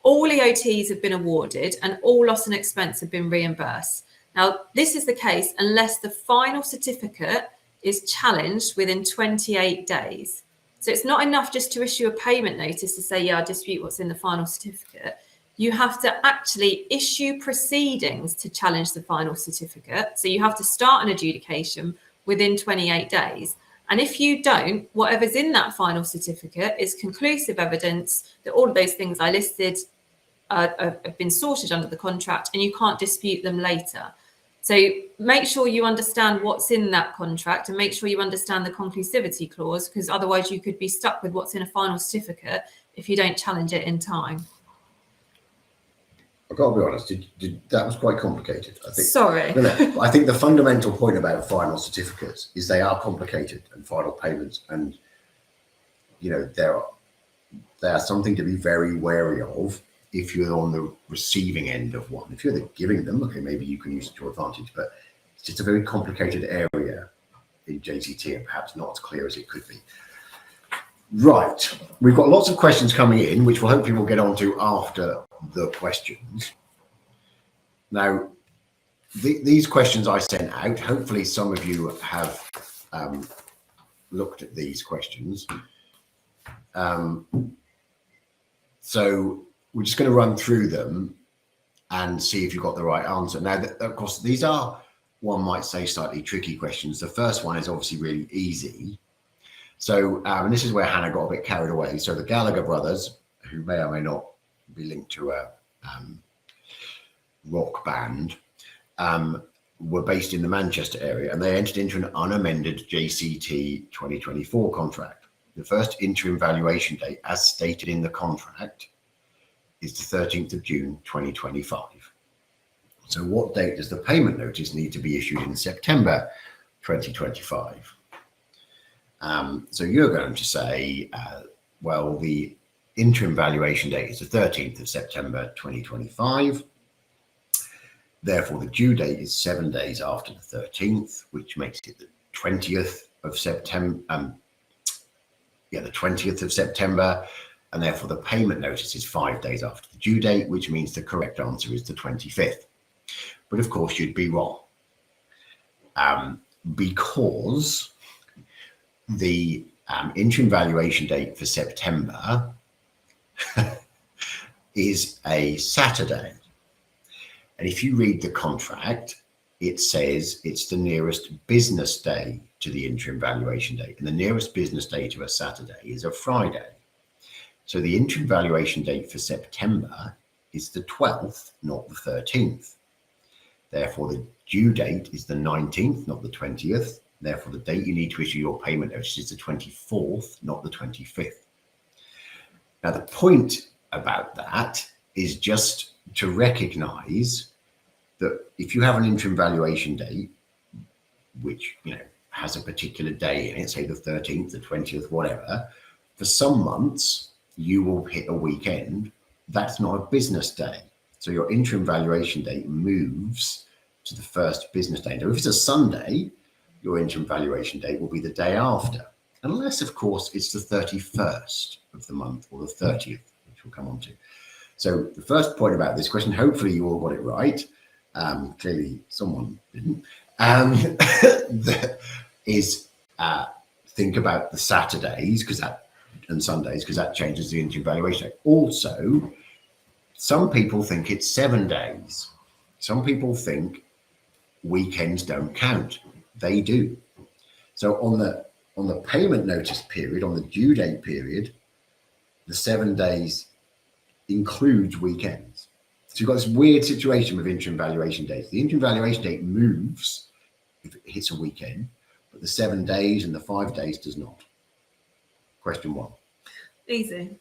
all EOTs have been awarded, and all loss and expense have been reimbursed. Now, this is the case unless the final certificate is challenged within 28 days. So it's not enough just to issue a payment notice to say, yeah, I dispute what's in the final certificate. You have to actually issue proceedings to challenge the final certificate. So you have to start an adjudication within 28 days. And if you don't, whatever's in that final certificate is conclusive evidence that all of those things I listed have been sorted under the contract and you can't dispute them later. So make sure you understand what's in that contract and make sure you understand the conclusivity clause, because otherwise you could be stuck with what's in a final certificate if you don't challenge it in time. I've got to be honest, that was quite complicated. I think. Sorry. No, I think the fundamental point about final certificates is they are complicated, and final payments, and they are something to be very wary of if you're on the receiving end of one. If you're giving them, okay, maybe you can use it to your advantage, but it's just a very complicated area in JCT and perhaps not as clear as it could be. Right, we've got lots of questions coming in, which we'll hopefully we'll get onto after the questions. Now, these questions I sent out, hopefully some of you have looked at these questions. So we're just going to run through them and see if you got the right answer. Now, of course, these are, one might say, slightly tricky questions. The first one is obviously really easy. So, and this is where Hannah got a bit carried away. So the Gallagher brothers, who may or may not be linked to a rock band, were based in the Manchester area, and they entered into an unamended JCT 2024 contract. The first interim valuation date, as stated in the contract, is the 13th of June 2025. So what date does the payment notice need to be issued in September 2025? So you're going to say, well, the interim valuation date is the 13th of September 2025. Therefore, the due date is 7 days after the 13th, which makes it the 20th of September. The 20th of September. And therefore, the payment notice is 5 days after the due date, which means the correct answer is the 25th. But of course, you'd be wrong. Because the interim valuation date for September is a Saturday. And if you read the contract, it says it's the nearest business day to the interim valuation date. And the nearest business day to a Saturday is a Friday. So the interim valuation date for September is the 12th, not the 13th. Therefore, the due date is the 19th, not the 20th. Therefore, the date you need to issue your payment notice is the 24th, not the 25th. Now, the point about that is just to recognize that if you have an interim valuation date, which has a particular day in it, say the 13th, the 20th, whatever, for some months you will hit a weekend. That's not a business day. So your interim valuation date moves to the first business day. Now, if it's a Sunday, your interim valuation date will be the day after, unless, of course, it's the 31st of the month or the 30th, which we'll come on to. So the first point about this question, hopefully you all got it right. Clearly someone didn't. Is think about the Saturdays and Sundays, because that changes the interim valuation date. Also, some people think it's 7 days. Some people think weekends don't count. They do. So on the payment notice period, on the due date period, the 7 days includes weekends. So you've got this weird situation with interim valuation dates. The interim valuation date moves if it hits a weekend, but the 7 days and the 5 days does not. Question 1. Easy.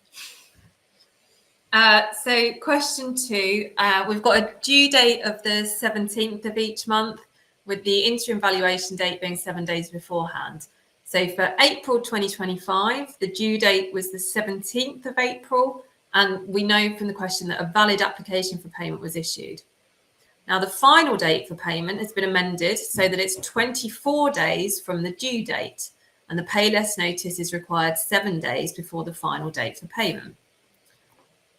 So question 2, we've got a due date of the 17th of each month, with the interim valuation date being 7 days beforehand. So for April 2025, the due date was the 17th of April, and we know from the question that a valid application for payment was issued. Now, the final date for payment has been amended so that it's 24 days from the due date, and the pay less notice is required 7 days before the final date for payment.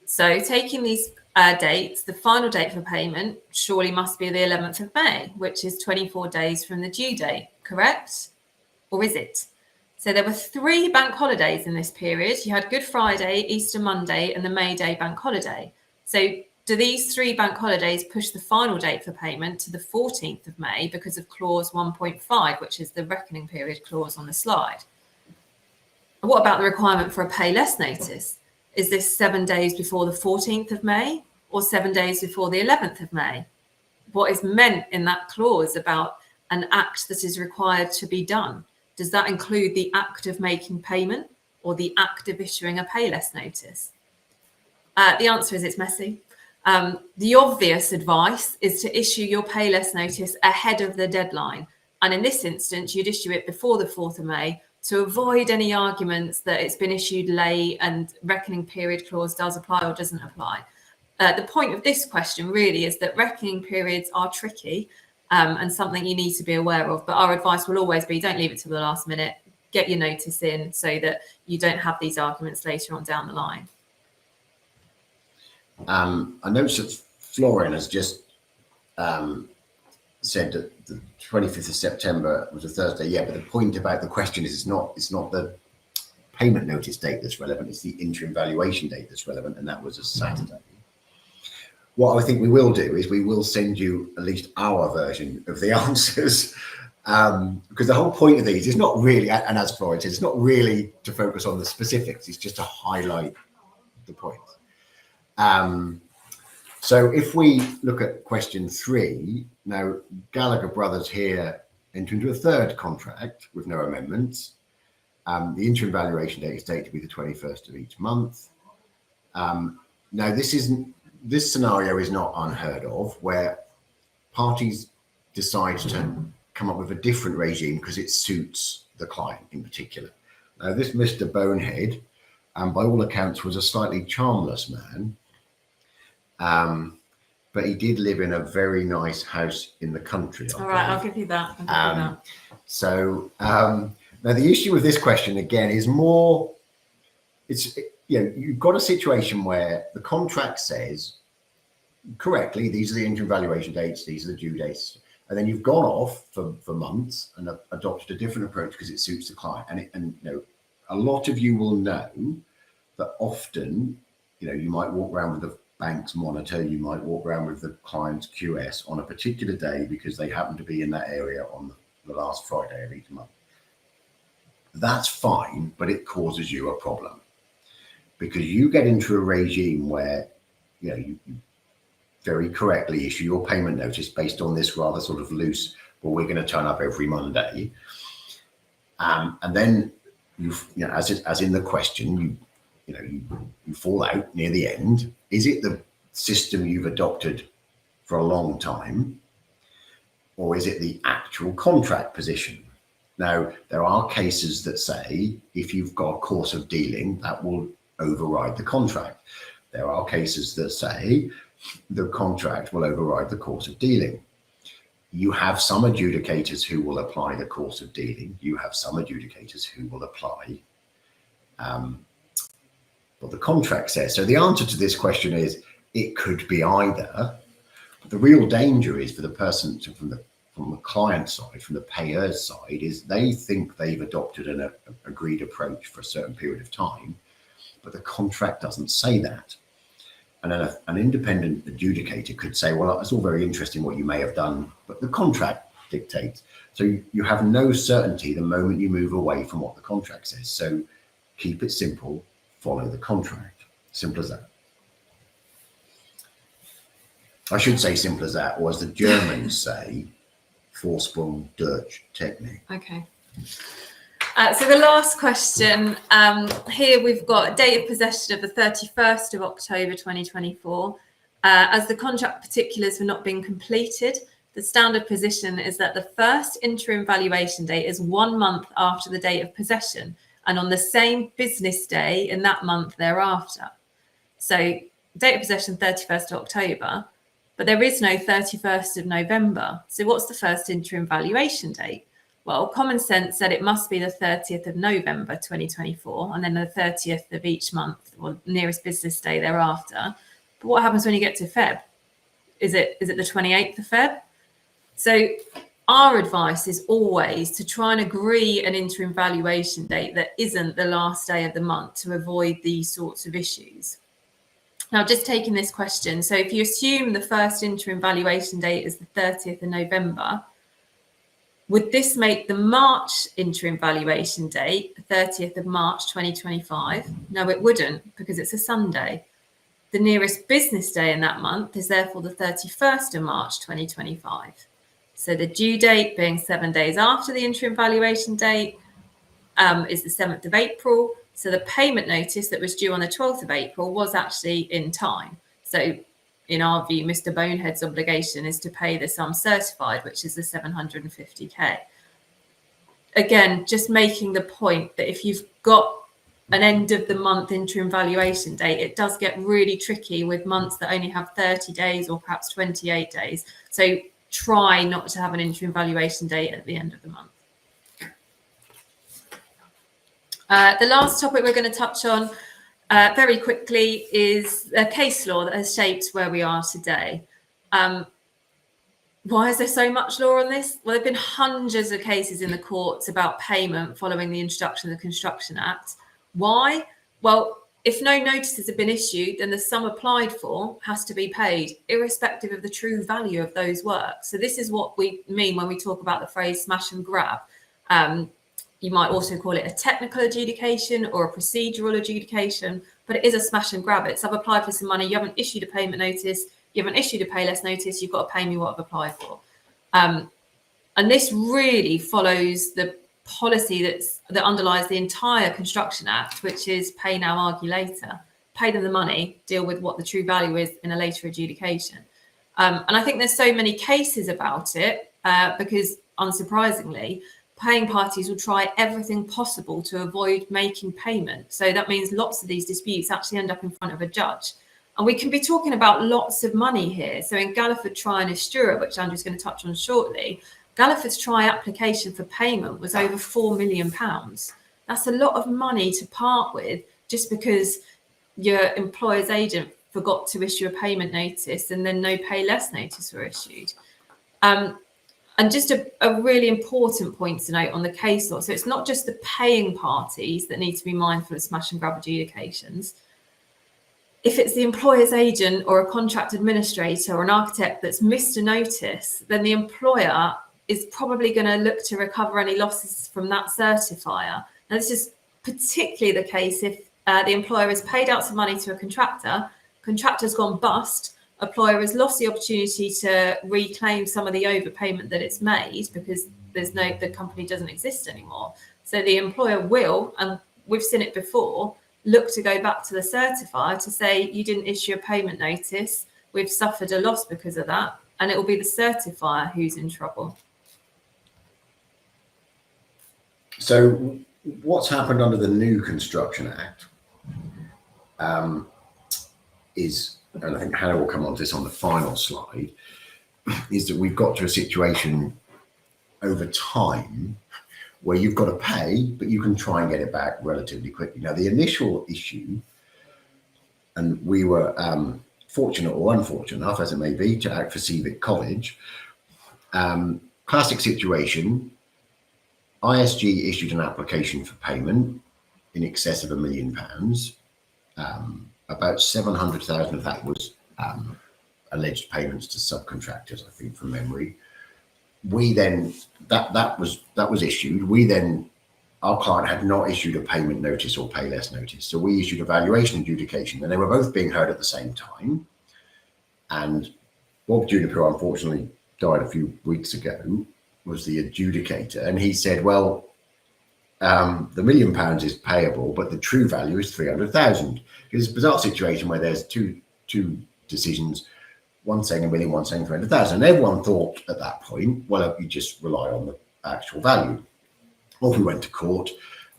So taking these dates, the final date for payment surely must be the 11th of May, which is 24 days from the due date, correct? Or is it? So there were 3 bank holidays in this period. You had Good Friday, Easter Monday, and the May Day bank holiday. So do these 3 bank holidays push the final date for payment to the 14th of May because of clause 1.5, which is the reckoning period clause on the slide? And what about the requirement for a pay less notice? Is this 7 days before the 14th of May or 7 days before the 11th of May? What is meant in that clause about an act that is required to be done? Does that include the act of making payment or the act of issuing a pay less notice? The answer is it's messy. The obvious advice is to issue your pay less notice ahead of the deadline. And in this instance, you'd issue it before the 4th of May to avoid any arguments that it's been issued late and reckoning period clause does apply or doesn't apply. The point of this question really is that reckoning periods are tricky and something you need to be aware of. But our advice will always be, don't leave it till the last minute. Get your notice in so that you don't have these arguments later on down the line. I noticed that Florian has just said that the 25th of September was a Thursday. Yeah, but the point about the question is it's not the payment notice date that's relevant, it's the interim valuation date that's relevant, and that was a Saturday. What I think we will do is we will send you at least our version of the answers, because the whole point of these is not really, and as Florian said, it's not really to focus on the specifics, it's just to highlight the point. So if we look at question 3, now Gallagher Brothers here enter into a third contract with no amendments. The interim valuation date is dated to be the 21st of each month. Now this scenario is not unheard of, where parties decide to come up with a different regime because it suits the client in particular. Now this Mr. Bonehead, by all accounts, was a slightly charmless man. But he did live in a very nice house in the country. All right, I'll give you that. So now the issue with this question again is more, you've got a situation where the contract says correctly, these are the interim valuation dates, these are the due dates, and then you've gone off for months and adopted a different approach because it suits the client. And a lot of you will know that often, you might walk around with the bank's monitor, you might walk around with the client's QS on a particular day because they happen to be in that area on the last Friday of each month. That's fine, but it causes you a problem because you get into a regime where you very correctly issue your payment notice based on this rather sort of loose, well, we're going to turn up every Monday, and then as in the question, you fall out near the end. Is it the system you've adopted for a long time, or is it the actual contract position? Now, there are cases that say if you've got a course of dealing, that will override the contract. There are cases that say the contract will override the course of dealing. You have some adjudicators who will apply the course of dealing. You have some adjudicators who will apply what the contract says. So the answer to this question is it could be either. But the real danger is for the person from the client side, from the payer's side, is they think they've adopted an agreed approach for a certain period of time, but the contract doesn't say that. And then an independent adjudicator could say, well, it's all very interesting what you may have done, but the contract dictates. So you have no certainty the moment you move away from what the contract says. So keep it simple, follow the contract. Simple as that. I should say simple as that, or as the Germans say, Vorsprung durch Technik. Okay. So the last question, here we've got date of possession of the 31st of October 2024. As the contract particulars have not been completed, the standard position is that the first interim valuation date is 1 month after the date of possession and on the same business day in that month thereafter. So date of possession 31st of October, but there is no 31st of November. So what's the first interim valuation date? Well, common sense said it must be the 30th of November 2024 and then the 30th of each month or nearest business day thereafter. But what happens when you get to Feb? Is it the 28th of Feb? So our advice is always to try and agree an interim valuation date that isn't the last day of the month to avoid these sorts of issues. Now, just taking this question, so if you assume the first interim valuation date is the 30th of November, would this make the March interim valuation date the 30th of March 2025? No, it wouldn't, because it's a Sunday. The nearest business day in that month is therefore the 31st of March 2025. So the due date being 7 days after the interim valuation date is the 7th of April. So the payment notice that was due on the 12th of April was actually in time. So in our view, Mr. Bonehead's obligation is to pay the sum certified, which is the 750k. Again, just making the point that if you've got an end of the month interim valuation date, it does get really tricky with months that only have 30 days or perhaps 28 days. So try not to have an interim valuation date at the end of the month. The last topic we're going to touch on very quickly is a case law that has shaped where we are today. Why is there so much law on this? Well, there have been hundreds of cases in the courts about payment following the introduction of the Construction Act. Why? Well, if no notices have been issued, then the sum applied for has to be paid, irrespective of the true value of those works. So this is what we mean when we talk about the phrase smash and grab. You might also call it a technical adjudication or a procedural adjudication, but it is a smash and grab. It's I've applied for some money, you haven't issued a payment notice, you haven't issued a pay less notice, you've got to pay me what I've applied for. And this really follows the policy that underlies the entire Construction Act, which is pay now, argue later. Pay them the money, deal with what the true value is in a later adjudication. And I think there's so many cases about it because, unsurprisingly, paying parties will try everything possible to avoid making payment. So that means lots of these disputes actually end up in front of a judge. And we can be talking about lots of money here. So in Galliford Try and Astura, which Andrew's going to touch on shortly, Galliford's Try application for payment was over £4 million. That's a lot of money to part with just because your employer's agent forgot to issue a payment notice and then no pay less notice were issued. And just a really important point to note on the case law. So it's not just the paying parties that need to be mindful of smash and grab adjudications. If it's the employer's agent or a contract administrator or an architect that's missed a notice, then the employer is probably going to look to recover any losses from that certifier. Now, this is particularly the case if the employer has paid out some money to a contractor's gone bust, employer has lost the opportunity to reclaim some of the overpayment that it's made because the company doesn't exist anymore. So the employer will, and we've seen it before, look to go back to the certifier to say, you didn't issue a payment notice, we've suffered a loss because of that, and it will be the certifier who's in trouble. So what's happened under the new Construction Act is, and I think Hannah will come on to this on the final slide, is that we've got to a situation over time where you've got to pay, but you can try and get it back relatively quickly. Now, the initial issue, and we were fortunate or unfortunate enough, as it may be, to act for Civic College. Classic situation, ISG issued an application for payment in excess of £1 million. About 700,000 of that was alleged payments to subcontractors, I think, from memory. We then, that was issued. We then, our client had not issued a payment notice or pay less notice. So we issued a valuation adjudication, and they were both being heard at the same time. And Bob Juniper, unfortunately, died a few weeks ago, was the adjudicator. And he said, well, the £1 million is payable, but the true value is 300,000. It's a bizarre situation where there's two decisions, one saying £1 million, one saying 300,000. And everyone thought at that point, well, you just rely on the actual value. Well, we went to court,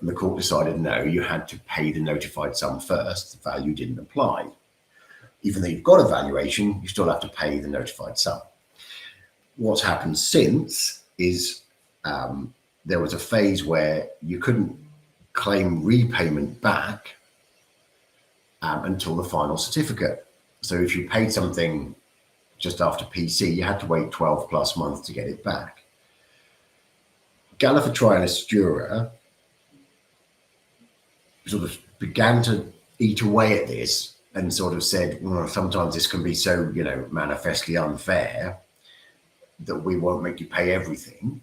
and the court decided, no, you had to pay the notified sum first. The value didn't apply. Even though you've got a valuation, you still have to pay the notified sum. What's happened since is there was a phase where you couldn't claim repayment back until the final certificate. So if you paid something just after PC, you had to wait 12 plus months to get it back. Galliford Try and Astura sort of began to eat away at this and sort of said, well, sometimes this can be so, manifestly unfair that we won't make you pay everything.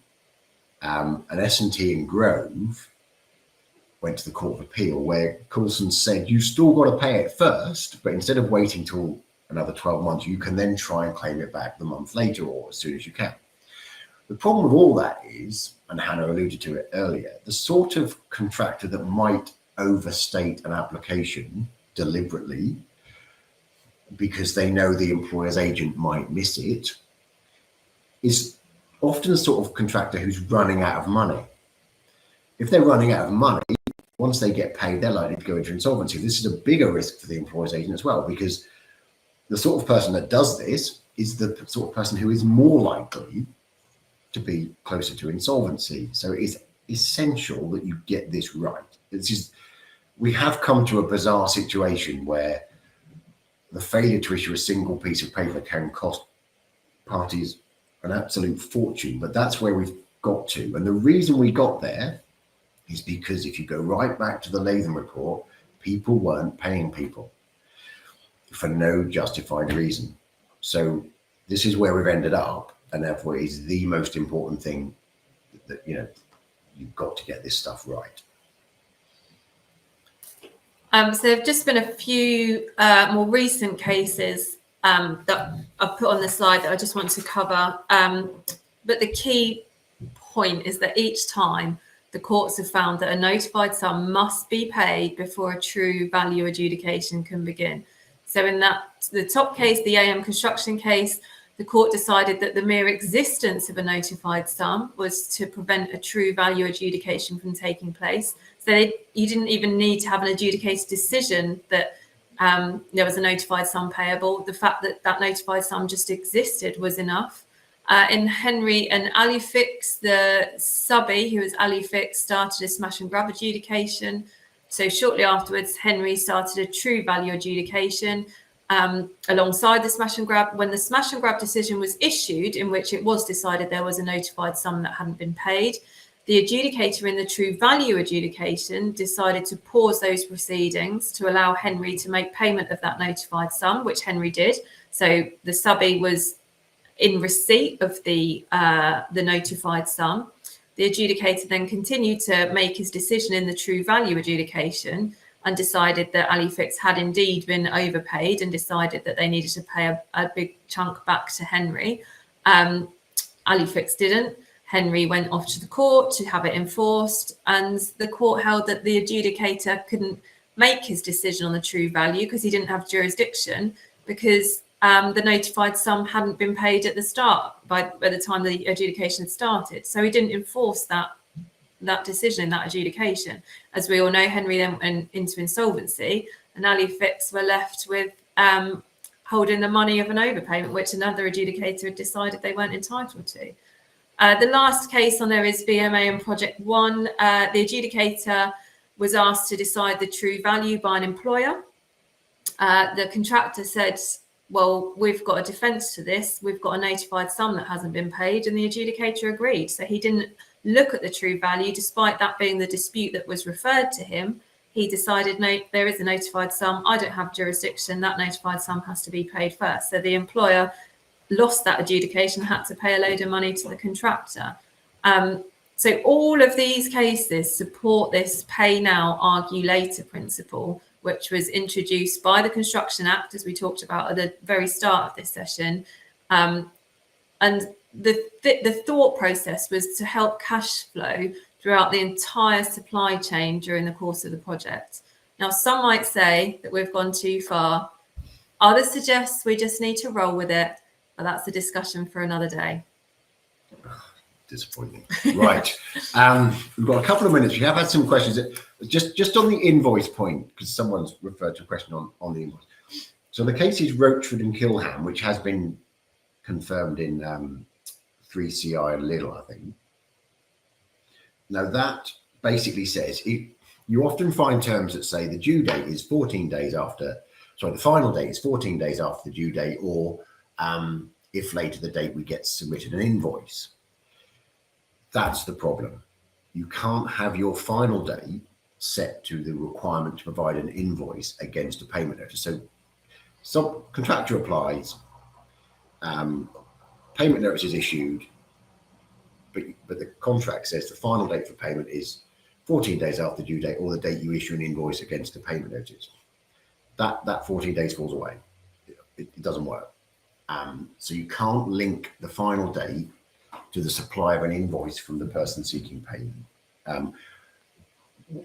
And S&T and Grove went to the Court of Appeal, where Coulson said, you still got to pay it first, but instead of waiting till another 12 months, you can then try and claim it back the month later or as soon as you can. The problem with all that is, and Hannah alluded to it earlier, the sort of contractor that might overstate an application deliberately because they know the employer's agent might miss it, is often a sort of contractor who's running out of money. If they're running out of money, once they get paid, they're likely to go into insolvency. This is a bigger risk for the employer's agent as well, because the sort of person that does this is the sort of person who is more likely to be closer to insolvency. So it is essential that you get this right. We have come to a bizarre situation where the failure to issue a single piece of paper can cost parties an absolute fortune, but that's where we've got to. And the reason we got there is because if you go right back to the Latham report, people weren't paying people for no justified reason. So this is where we've ended up, and therefore it is the most important thing that, you know, you've got to get this stuff right. So there have just been a few more recent cases that I've put on the slide that I just want to cover. But the key point is that each time the courts have found that a notified sum must be paid before a true value adjudication can begin. So in the top case, the AM construction case, the court decided that the mere existence of a notified sum was to prevent a true value adjudication from taking place. So you didn't even need to have an adjudicated decision that there was a notified sum payable. The fact that that notified sum just existed was enough. In Henry and Alifix, the subby, who was Alifix, started a smash and grab adjudication. So shortly afterwards, Henry started a true value adjudication alongside the smash and grab. When the smash and grab decision was issued, in which it was decided there was a notified sum that hadn't been paid, the adjudicator in the true value adjudication decided to pause those proceedings to allow Henry to make payment of that notified sum, which Henry did. So the subby was in receipt of the notified sum. The adjudicator then continued to make his decision in the true value adjudication and decided that Alifix had indeed been overpaid and decided that they needed to pay a big chunk back to Henry. Alifix didn't. Henry went off to the court to have it enforced, and the court held that the adjudicator couldn't make his decision on the true value because he didn't have jurisdiction, because the notified sum hadn't been paid at the start by the time the adjudication started. So he didn't enforce that decision in that adjudication. As we all know, Henry then went into insolvency, and Alifix were left with holding the money of an overpayment, which another adjudicator had decided they weren't entitled to. The last case on there is BMA and Project One. The adjudicator was asked to decide the true value by an employer. The contractor said, well, we've got a defence to this. We've got a notified sum that hasn't been paid, and the adjudicator agreed. So he didn't look at the true value, despite that being the dispute that was referred to him. He decided, no, there is a notified sum. I don't have jurisdiction. That notified sum has to be paid first. So the employer lost that adjudication, had to pay a load of money to the contractor. So all of these cases support this pay now, argue later principle, which was introduced by the Construction Act, as we talked about at the very start of this session. And the thought process was to help cash flow throughout the entire supply chain during the course of the project. Now, some might say that we've gone too far. Others suggest we just need to roll with it, but that's a discussion for another day. Disappointing. Right. We've got a couple of minutes. We have had some questions. Just on the invoice point, because someone's referred to a question on the invoice. So the case is Rochford and Kilham, which has been confirmed in 3CI and Lidl, I think. Now that basically says you often find terms that say the due date is 14 days after, sorry, the final date is 14 days after the due date, or if later the date we get submitted an invoice. That's the problem. You can't have your final date set to the requirement to provide an invoice against a payment notice. So some contractor applies, payment notice is issued, but the contract says the final date for payment is 14 days after the due date, or the date you issue an invoice against the payment notice. That 14 days falls away. It doesn't work. So you can't link the final date to the supply of an invoice from the person seeking payment.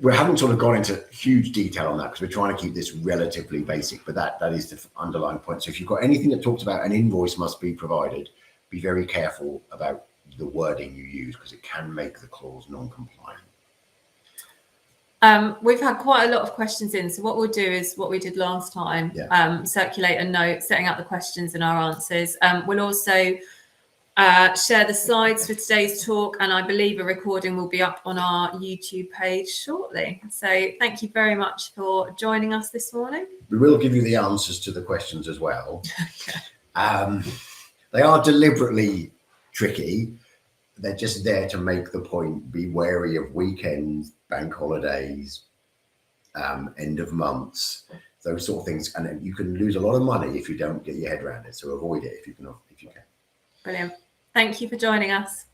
we haven't sort of gone into huge detail on that because we're trying to keep this relatively basic, but that is the underlying point. So if you've got anything that talks about an invoice must be provided, be very careful about the wording you use because it can make the clause non-compliant. We've had quite a lot of questions in. So what we'll do is what we did last time, circulate a note, setting out the questions and our answers. We'll also share the slides for today's talk, and I believe a recording will be up on our YouTube page shortly. So thank you very much for joining us this morning. We will give you the answers to the questions as well. They are deliberately tricky. They're just there to make the point, be wary of weekends, bank holidays, end of months, those sort of things. And you can lose a lot of money if you don't get your head around it. So avoid it if you can. Brilliant. Thank you for joining us.